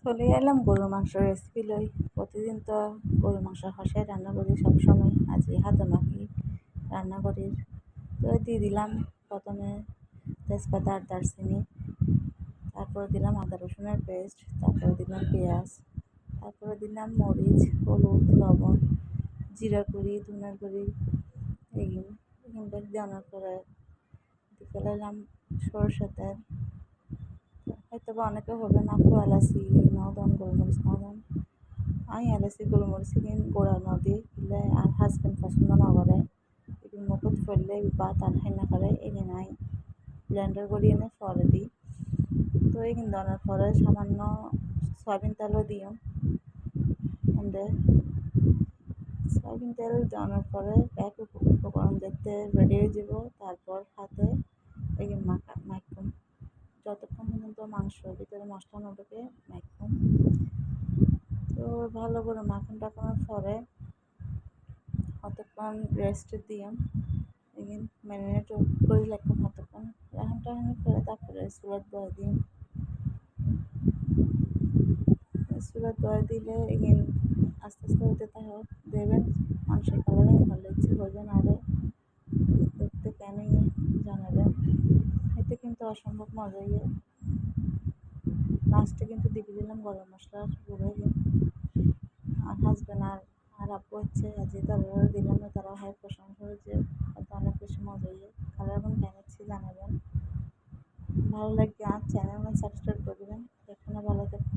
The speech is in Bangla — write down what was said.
চলে এলাম গরুর মাংসের রেসিপি লই। প্রতিদিন তো গরুর মাংস কষাই রান্না করি সবসময়, আজকে হাতে মাখি রান্না করি। তো দিয়ে দিলাম প্রথমে তেজপাতা আর দারচিনি, তারপরে দিলাম আদা রসুনের পেস্ট, তারপরে দিলাম পেঁয়াজ, তারপরে দিলাম মরিচ, হলুদ, লবণ, জিরা গুঁড়ি, ধনের গুঁড়ি, এগুলো এগুলো দেওয়ার পরে দিয়ে ফেলাইলাম সরষের তেল। হয়তো বা অনেকে হবে না এলাচি নদন গোলমরিচ নদন, আমি এলাচি গোলমরিচ কিন্তু গোড়া নদী দিলে আর হাজবেন্ড পছন্দ না করে, এগুলো মুখত ফেললে বাত আর খাই না করে, এনে নাই ব্লেন্ডার করি এনে ফরে দিই। তো এগুলো দেওয়ার পরে সামান্য সয়াবিন তেলও দিও, এনে সয়াবিন তেল দেওয়ার পরে এক উপকরণ যেতে রেডি হয়ে যাব। তারপর হাতে এগুলো মাখুন যতক্ষণ পর্যন্ত মাংসর ভিতরে মশলা না ঢোকে মাখুন। তো ভালো করে মাখন টাকানোর পরে কতক্ষণ রেস্টে দিয়ে এগিন ম্যারিনেট করে রাখুন কতক্ষণ রাখুন টাকানোর পরে তারপরে চুলাত বয়ে দিন। চুলাত বয়ে দিলে এগিন আস্তে আস্তে হতে থাকে দেবেন, মাংসের কালারে ভালো ইচ্ছে করবেন আরে দেখতে কেন জানাবেন। এতে কিন্তু অসম্ভব মজা ইয়ে। লাস্টে কিন্তু দিয়ে দিলাম গরম মশলার গুঁড়ো। আর হাজব্যান্ড আর আব্বু হচ্ছে আজকে তারা দিলাম, তারা হয় প্রশংসা হয়েছে, হয়তো অনেক বেশি মজা ইয়ে। কালার এবং কেমন জানাবেন, ভালো লাগবে আর চ্যানেল সাবস্ক্রাইব করবেন। এখানে ভালো থাকবেন।